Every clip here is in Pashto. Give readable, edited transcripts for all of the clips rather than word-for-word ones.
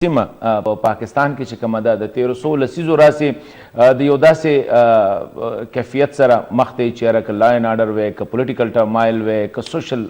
سیمه په پاکستان کې چې کومه ده د 1300 لسیزو راسې د یو داسې کیفیت سره مخ ته چیرې که لا اینډ آرډر وی که پولیټیکل ټرمایل وی که سوشل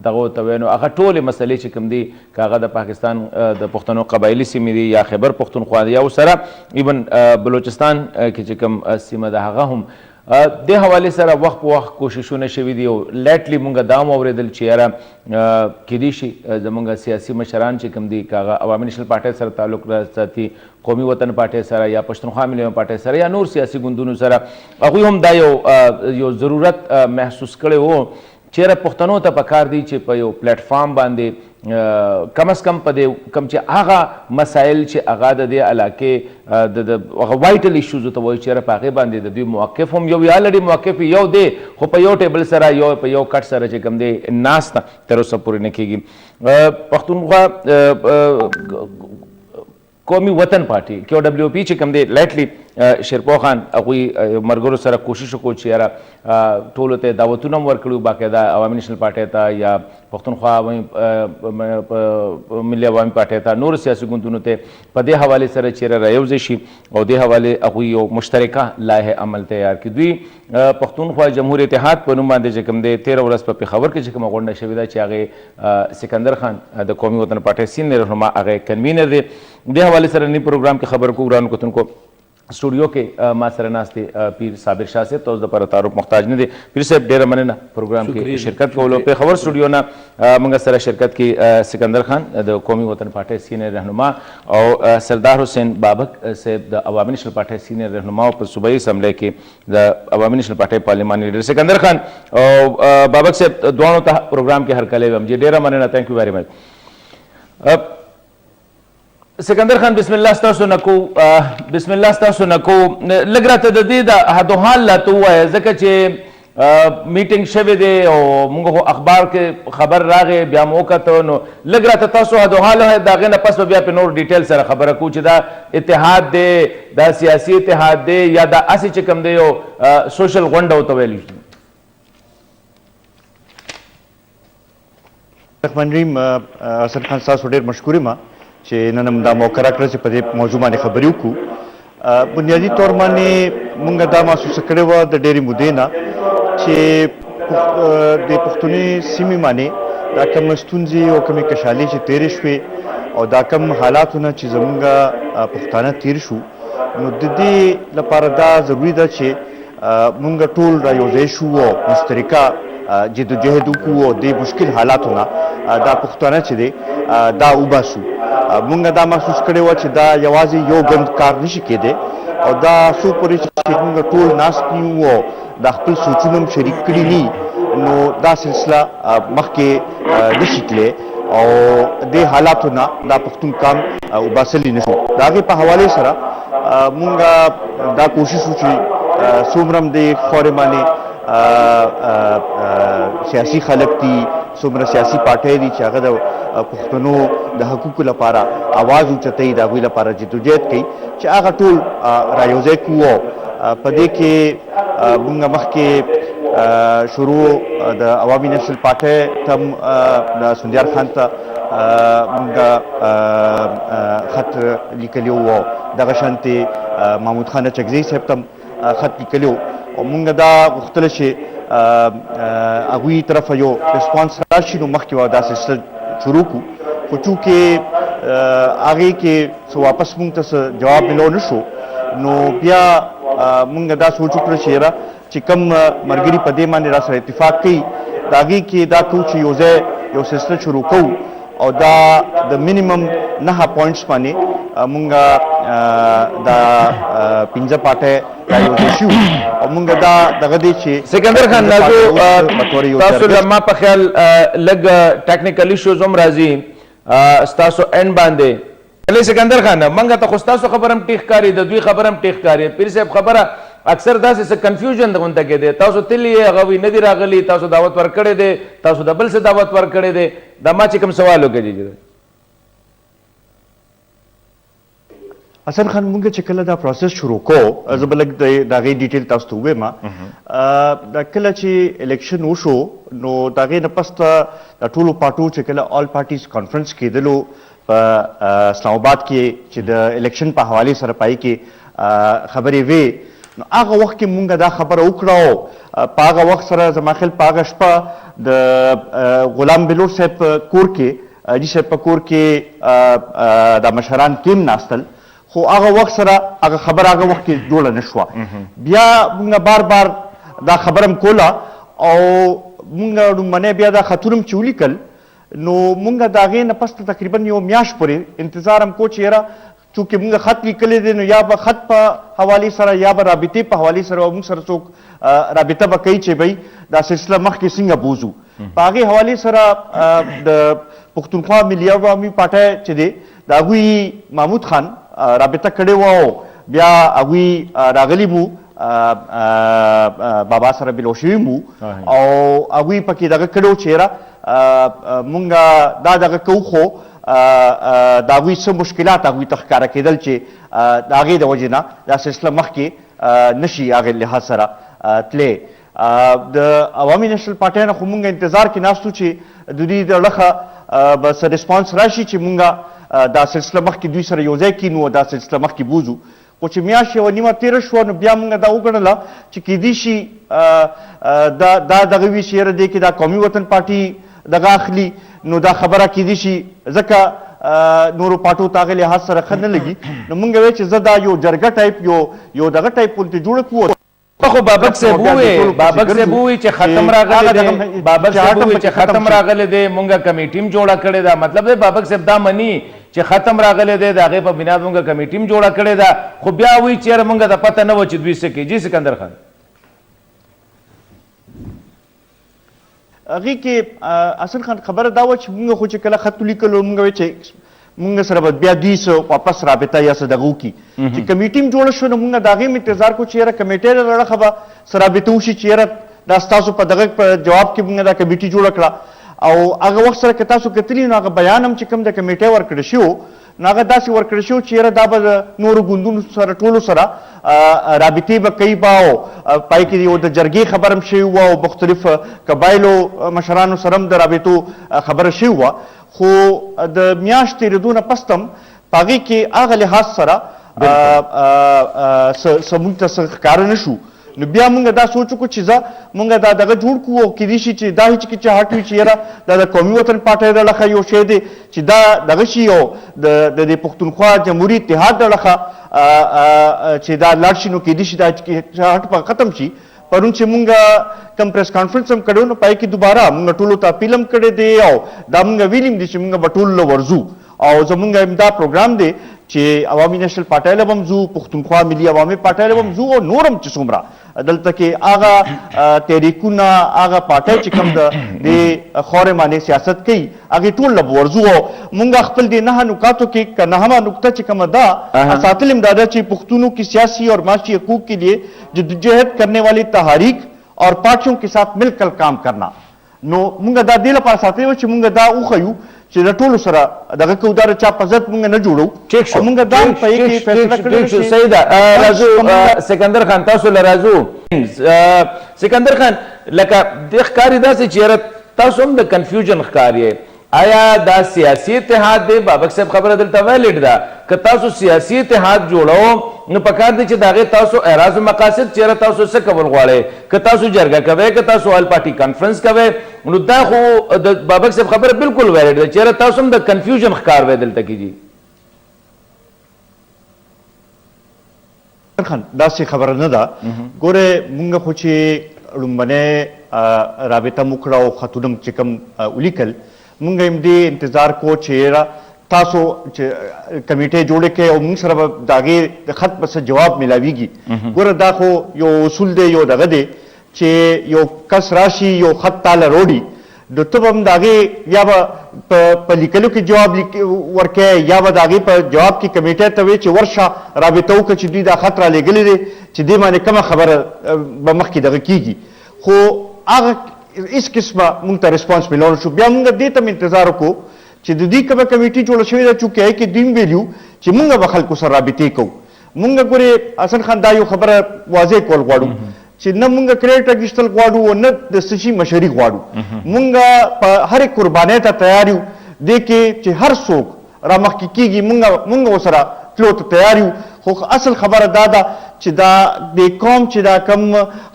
دغه ورته وی نو هغه ټولې مسلې چې کوم دي که هغه د پاکستان د پښتنو قبایلي سیمې دي یا خیبر پختونخوا دی یا ورسره ایون بلوچستان کې چې کوم سیمه ده هغه هم د حوالې سره وخت په وخت کوششونه شوي دي او لیټلی مونږ دا هم اورېدل چې یاره کیدای شي زمونږ سیاسي مشران چې کوم دي که هغه عوامي نیشنل پارټۍ سره تعلق ساتي قومي وطن پارټۍ سره یا پښتونخوا ملي پارټۍ سره یا نور سیاسي ګوندونو سره هغوی هم دا یو ضرورت محسوس کړی و چیرې پښتنو ته پکار دی چې په یو پلیټفارم باندې کم از کم په دې کم چې هغه مسایل چې هغه د دې علاقې د هغه وایټل ایشوزو ته وایي چیرې په هغې باندې د دوی موقف هم یو یا الریډي موقف یو دی خو په یو ټیبل سره یو په یو کټ سره چې کوم دی ناسته تر اوسه پورې نه کېږي پښتونخوا قومي وطن پارټي کیو ډبلیو پی چې کوم دی لیټلی شرپاو خان هغوی ملګرو سره کوشش وکړو چې یاره ټولو ته دعوتونه هم ورکړي باقاعده عوامي نیشنل پارټۍ ته یا پښتونخوا ملي عوامي پارټۍ ته نورو سیاسي ګوندونو ته په دې حوالې سره چیرې رایوځای شي او دې حوالې هغوی یو مشترکه لایحه عمل تیار کړي دوی پښتونخوا جمهور اتحاد په نوم باندې چې کوم دی 13 ورځ په پېښور کې چې کومه غونډه شوې ده چې هغې سکندر خان د قومي وطن پارټۍ سینئر رهنما هغه کنوینر دی دې حوالې سره نی پروګرام کې خبر کو ګرانو کتونکو स्टूडियो के ما سره ناست دي پیر صابر شاه صاحب تاسو د پر تعارف محتاج نه دي پیر صاحب ډیره مننه پروګرام کې شرکت کولو په خبر سټوډیو نه موږ سره شرکت کې سکندر خان د قومي وطن پارټۍ سینئر رهنما او سردار حسین بابک صاحب د عوامي نیشنل پارټۍ سینئر رهنما او په صوبایي اسمبلی کې د عوامي نیشنل پارټۍ پارلیماني لیډر سکندر خان او بابک صاحب دوانو ته پروګرام کې هرکلی ویم جی ډیره مننه ثانک یو ویری مچ سکندر خان بسم الله ستاسو نکو بسم الله ستاسو نکو لږ راته د دې د حد و حال راته ووایه ځکه چې میټینګ شوی دی او موږ خو اخبار کې خبر راغی بیا مو وکته نو لږ راته تاسو حد و حال د هغې نه پس به بیا په نور ډیټیل سره خبره کوو چې دا اتحاد دی دا سیاسي اتحاد دی یا دا هسې چې کوم دی یو سوشل غونډه ورته ویلی شي رحمانریم حسن خان ستاسو ډېر مشکور یم چې نن هم دا موقع راکړه چې په دې موضوع باندې خبرې وکړو بنیادي طور باندې موږ دا محسوسه کړې وه د ډېرې مودې نه چې د پښتوني سیمې باندې دا کوم ستونزې او کومې کشالۍ چې تېرې شوې او دا کوم حالاتونه چې زموږ پښتانه تېر شو نو د دې لپاره دا ضروري ده چې موږ ټول را یوځای شو او مشترکه جدوجهد وکړو او د مشکل حالاتونه دا پښتانه چې دی دا وباسو مونږ دا محسوس کړی وه چې دا یوازې یو ګند کار نشي کېدی او دا څو پورې چې مونږ ټول ناست یو او دا خپل سوچونه هم شریک کړي ني نو دا سلسله مخکې نشي تللی او دې حالاتو نه دا پښتون کام وباسلی نه شو د هغې په حوالې سره مونږ دا کوشش وکړو چې څومره هم د خورې باندې سیاسي خلک دي څومره سیاسي پارټۍ دي چې هغه د پښتنو د حقوقو لپاره اواز اوچتوي د هغوی لپاره جدوجهد کوي چې هغه ټول رایوځای کړو په دې کې موږ مخکې شروع د عوامي نیشنل پارټۍ ته د سیندار خان ته موږ خط لیکلی و او دغه شانتې محمود خان چکزی صاحب ته خط لیکلی و او موږ دا غوښتله چې هغوی طرفه یو رسپانس راشي نو مخکې به دا سلسله شروع کړو خو چونکې هغې کې څه واپس موږ ته څه جواب ملو نه شو نو بیا موږ دا سوچ وکړو چې یاره چې کوم ملګري په دې باندې را سره اتفاق کوي د هغې کې دا کوو چې یو ځای یو سلسله شروع کوو او دا د منیمم 9 پوینټس باندې موږ دا 15 پارټۍ رایوځای شو او موږ دا دغه دی چې سکندر خان تاسو له ما په خیال لږ ټیکنیکل ایشوز هم راځي ستاسو اینډ باندې سکندر خان موږ ته خو ستاسو خبره هم ټیک ښکاري د دوی خبره هم ټیک ښکاري پیر صاحب خبره اکثر داسې څه کنفیوژن غونډه کې دی تاسو تللی یې هغه وایي نه دي راغلي تاسو دعوت ورکړی دی تاسو د بل څه دعوت ورکړی دی دا ما چې کوم سوال وکړي حسن خان مونږ چې کله دا پروسس شروع کوو زه به لږ د هغې ډیټیل تاسو ته ووایم دا کله چې الیکشن وشو نو د هغې نه پس ته د ټولو پارټو چې کله آل پارټیز کانفرنس کېدلو په اسلام آباد کې چې د الیکشن په حواله سره پای کې خبرې وې، نو هغه وخت کې مونږ دا خبره وکړه. په هغه وخت سره زما خیال په هغه شپه د غلام بلوچ صاحب کور کې حاجي صاحب په کور کې دا مشران کیم ناستل، خو هغه وخت سره هغه خبره هغه وخت کې جوړه نه شوه. بیا مونږ بار بار دا خبره هم کوله او مونږ لومړنی بیا دا خطونه هم چې ولیکل، نو مونږ د هغې نه پس تقریبا یو میاشت پورې انتظار هم کو چې یاره چونکې مونږ خط لیکلی دی، نو یا به خط په حوالې سره یا به رابطې په حوالې سره او مونږ سره څوک رابطه به کوي چې بھئی دا سلسله مخکې څنګه بوځو. په هغې حوالې سره د پختونخوا ملي عوامي پارټۍ چې دی د هغوی محمود خان رابطه کړې وه او بیا هغوی راغلي وو بابا سره بلو شوي وو او هغوی پکې دغه کړی و چې یاره مونږ دا دغه کوو، خو د هغوی څه مشکلات هغوی ته ښکاره کېدل چې د هغې د وجې نه دا سلسله مخکې نشي هغې لحاظ سره تللی. د عوامي نیشنل پارټۍ نه خو مونږ انتظار کې ناست وو چې د دوی د لخه به څه ریسپانس راشي چې مونږ دا سلسله مخکې دوی سره یو ځای کینو او دا سلسله مخکې بوځو. خو چې میاشت یوه نیمه تېره شوه نو بیا مونږ دا وګڼله چې کیدای شي دا دغه وي چې یاره دی کې دا قومي وطن پارټي دغه اخلي، نو دا خبره کیدای شي ځکه نورو پارټو ته هغې لحاظ سره ښه نه لګي. نو مونږ وایو چې زه دا یو جرګه ټایپ یو دغه ټایپ غوندې جوړه کړو. خو بابک صاحب ووی چې ختم راغلی دی، بابک صاحب ووی چې ختم راغلی دی، مونږه کمیټي هم جوړه کړې ده. مطلب دی بابک صاحب دا مني چې ختم راغلی دی، د هغې په بنیاد مونږه کمیټي هم جوړه کړې ده، خو بیا وایي چې یاره مونږه د پته نه وه چې دوی څه کوي. جی سکندر خان، هغې کې اصل خان خبره دا وه چې مونږ خو چې کله خط ولیکلو مونږ وایو چې مونږ سره به بیا دوی څه واپس رابطه یا څه دغه وکړي. چې کمیټي هم جوړه شوه نو مونږ د هغې هم انتظار کوو چې یاره کمیټۍ له اړخه به څه رابطه وشي چې یاره دا ستاسو په دغه په جواب کې مونږ دا کمیټي جوړه کړه. او هغه وخت سره که تاسو کتلي نو هغه بیان هم چې کوم د کمیټۍ ورکړی شوی نو هغه داسې ورکړی شوی چې یاره دا به د نورو ګوندونو سره ټولو سره رابطې به کوي به او پای کې یو د جرګې خبر هم شوی وه او مختلف قبایلو مشرانو سره هم د رابطو خبره شوې وه. خو د میاشت تېرېدو نه پس هم په هغې کې هغه لحاظ سره څه مونږ ته څه ښکاره نه شو. نو بیا مونږ دا سوچ وکړو چې مونږ دا دغه جوړ کړو او کیدای شي چې دا هېڅ کې چاهت وي چې یاره دا د قومي وطن پارټۍ د لخوا یو شی دی چې دا دغه شي او د پښتونخوا جمهوري اتحاد د لخوا چې دا لاړ شي نو کیدای شي دا چاهت به ختم شي. پرون چې مونږ کم پریس کانفرنس هم کړی نو پای کې دوباره مونږ ټولو ته اپیل هم کړی دی او دا مونږ ویلي هم دي چې مونږ به ټولو ورځو او زمونږ دا پروګرام دی چې عوامي نیشنل پارټۍ له به هم ځو، پښتونخوا ملي عوامي پارټۍ له به هم ځو او نور هم چې څومره دلته کې هغه تحریکونه هغه پارټۍ چې کوم د خورې معنې سیاست کوي هغې ټول له به ورځو. او مونږ خپل د 9 نکاتو کې که 9واں نکته چې کومه ده ساتل هم دا ده چې پښتونوں کی سیاسی اور معاشی حقوق کے لیے جدوجہد کرنے والی تحریک اور پارٹیوں کے ساتھ مل کر کام کرنا. نو مونږ دا دې لپاره ساتلی وه چې مونږ دا وښیو چې د ټولو سره دغه کوو دا د چا په ضد مونږ نه جوړو او مونږ دا هم په یې کې فیصله کړې. صحیح ده. راځو سکندر خان تاسو له راځو. سکندر خان لکه د ښکاري داسې چې یاره تاسو هم د کنفیوژن ښکار یې، آیا دا سیاسي اتحاد دی؟ بابک صاحب خبره دلته ویلډ ده که تاسو سیاسي اتحاد جوړو نو پکار دی چې د هغې تاسو اعراض مقاصد چېرې تاسو څه کول غواړئ، که تاسو جرګه کوئ که تاسو آل پارټي کانفرنس کوئ، نو دا خو د بابک صاحب خبره بالکل ویلډ ده چېرې تاسو هم د کنفیوژن ښکار وی دلته کېږي. داسې خبره نه ده. ګوره مونږ خو چې لومړنۍ رابطه مو کړه او خطونه چې کوم ولیکل مونږ هم دې انتظار کو چې تاسو چې کمیټې جوړې کړئ او مونږ سره به د هغې د خط په څه جواب میلاویږي. ګوره دا خو یو اصول دی یو دغه دی چې یو کس راشي یو خط تاله روړي نو ته به هم د هغې یا به په لیکلو کې جواب ورکوې یا به د هغې په جواب کې کمیټې ته وایې چې ورشه رابطه وکړه چې دوی دا خط را لېږلی دی چې دې باندې کومه خبره به مخکې دغه کېږي. خو هغه هېڅ قسمه مونږ ته ریسپانس میلاو شو. بیا مونږ دې ته هم انتظار وکړو چې د دوی کومه کمیټي جوړه شوې ده چونکې هغې کې دوی هم ویلي چې مونږ به خلکو سره رابطې کوو. مونږ ګورې حسن خان دا یو خبره واضح کول غواړو چې نه مونږ کریډټ اخیستل غواړو او نه د څه شي مشري غواړو. مونږ په هرې قربانۍ ته تیار یو دې کې چې هر څوک را مخکې کېږي مونږ ورسره تلو ته تیار یو. خو اصل خبره دا ده چې دا د قوم چې دا کم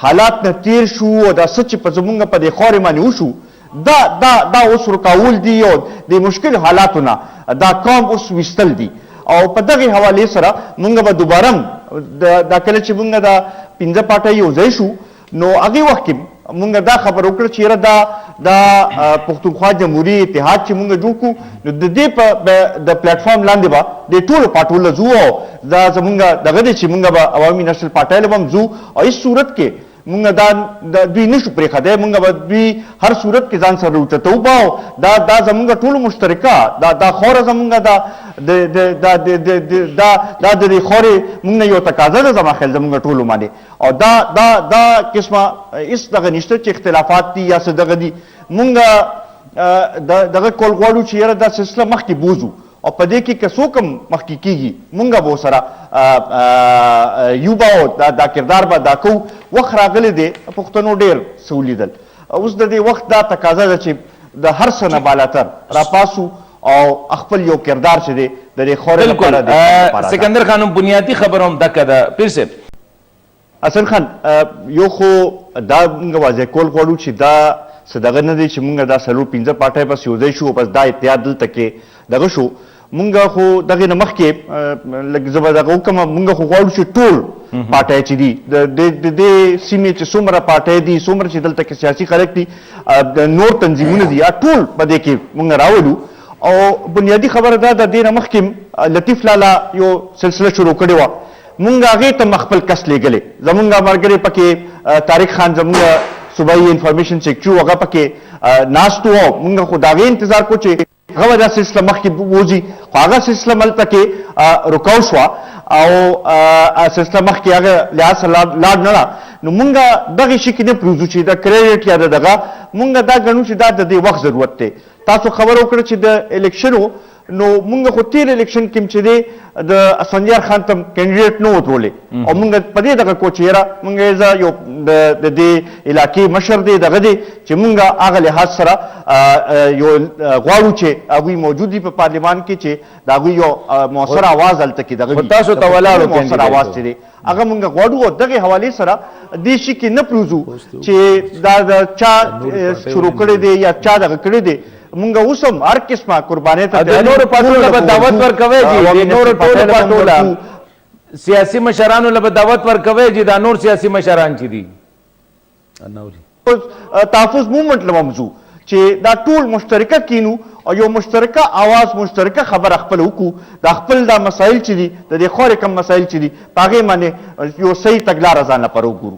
حالات نه تیر شو او دا څه چې په زمونږ په دې خاورې باندې وشو دا اوس رکاول دي او د مشکل حالاتو نه دا قوم اوس ویستل دي. او په دغې حوالې سره مونږ به دوباره دا کله چې مونږ دا 15 پاټۍ یو ځای شو نو هغې وخت کې مونږ دا خبر وکړه چې یاره دا پښتونخوا جمهوري اتحاد چې مونږ جوړ کړو نو د دې د پلیټفارم لاندې به د ټولو پاټو له ځو او دا زمونږ دغه دی چې مونږ به عوامي نشل پاټۍ له به هم ځو او هېڅ صورت کې مونږ دا دوی نشو پرېښودی مونږ به دوی هر صورت کې ځان سره اوچته وباو دا زمونږ ټولو مشترکه دا خاوره زمونږ دا د دې خاورې مونږ نه یو تقاضا ده زما خیال زمونږ ټولو باندې او دا قسمه هېڅ دغه نشته چې اختلافات دي یا څه دغه دي مونږ دغه کول غواړو چې یاره دا سلسله مخکې بوځو او په دې کې که څوک هم مخکې کېږي مونږ به ورسره یو به او دا کردار به دا کوو. وخت راغلی دی پښتنو ډېر څه ولیدل اوس د دې وخت دا تقاضا ده چې د هر څه نه بالاتر راپاسو او خپل یو کردار چې دی د دې خاورې لپاره دی. سکندر خانم بنیادي خبره هم دکه ده پیر صاحب. حسن خان یو خو دا مونږ واضح کول غواړو چې دا څه دغه نه دی چې مونږ دا 15 پاټۍ بس یو ځای شو بس دا اتحاد دلته کې دغه شو. مونږ خو دغې نه مخکې لږ زه به دغه وکړم مونږ خو غواړو چې ټول پاټۍ چې دي د دې سیمې چې څومره پاټۍ دي څومره چې دلته کې سیاسي خلک دي نور تنظیمونه دي ټول په دې کې مونږ راولو. او بنیادي خبره دا د دې نه مخکې لطیف لالا یو سلسله شروع کړې وه مونږ هغې ته خپل کس لیږلی زمونږ ملګری پکې طارق خان زمونږ صوبایي انفارمیشن سیکرټري هغه پکې ناست و او مونږ خو د هغې انتظار کو چې هغه دا سلسله مخکې وځي خو هغه سلسله ملته کې رکاو شوه او سلسله مخکې هغه لحاظ سره لاړ نه ړه نو مونږ دغې شي کې نه پرېږدو چې د کریډټ یا د دغه مونږ دا ګڼو چې دا د دې وخت ضرورت دی. تاسو خبر وکړه چې د الیکشنو نو مونږ خو تیر الیکشن کې چې دی د اسفندیار خان ته کینډیډیټ نه وترولی او مونږ په دې دغه کو چې یاره مونږ یو د دې علاقې مشر دی دغه دی چې مونږ هغه لحاظ سره یو غواړو چې هغوی موجود دي په پارلمان کې چې د هغوی یو مؤثر اواز هلته کې دغه وي تاسو ته ولاړو مؤثر اواز چې دی هغه مونږ غواړو او دغې حوالې سره دې شي کې نه پرېږدو چې دا د چا شروع کړی دی یا چا دغه کړی دی مونږ اوس هم هر قسمه قربانۍ ته د نورو پاټو له به دعوت ورکوئ چې د نورو ټولو پاټو له سیاسي مشرانو له به دعوت ورکوئ چې دا نور سیاسي مشران چې دي تحفظ مومنټ له هم ځو چې دا ټول مشترکه کینو او یو مشترکه आवाज مشترکه خبر خپل وکړو د خپل دا مسائل چې دي د دې خوري کم مسائل چې دي په هغې باندې یو صحیح تګلاره ځان لپاره وګورو.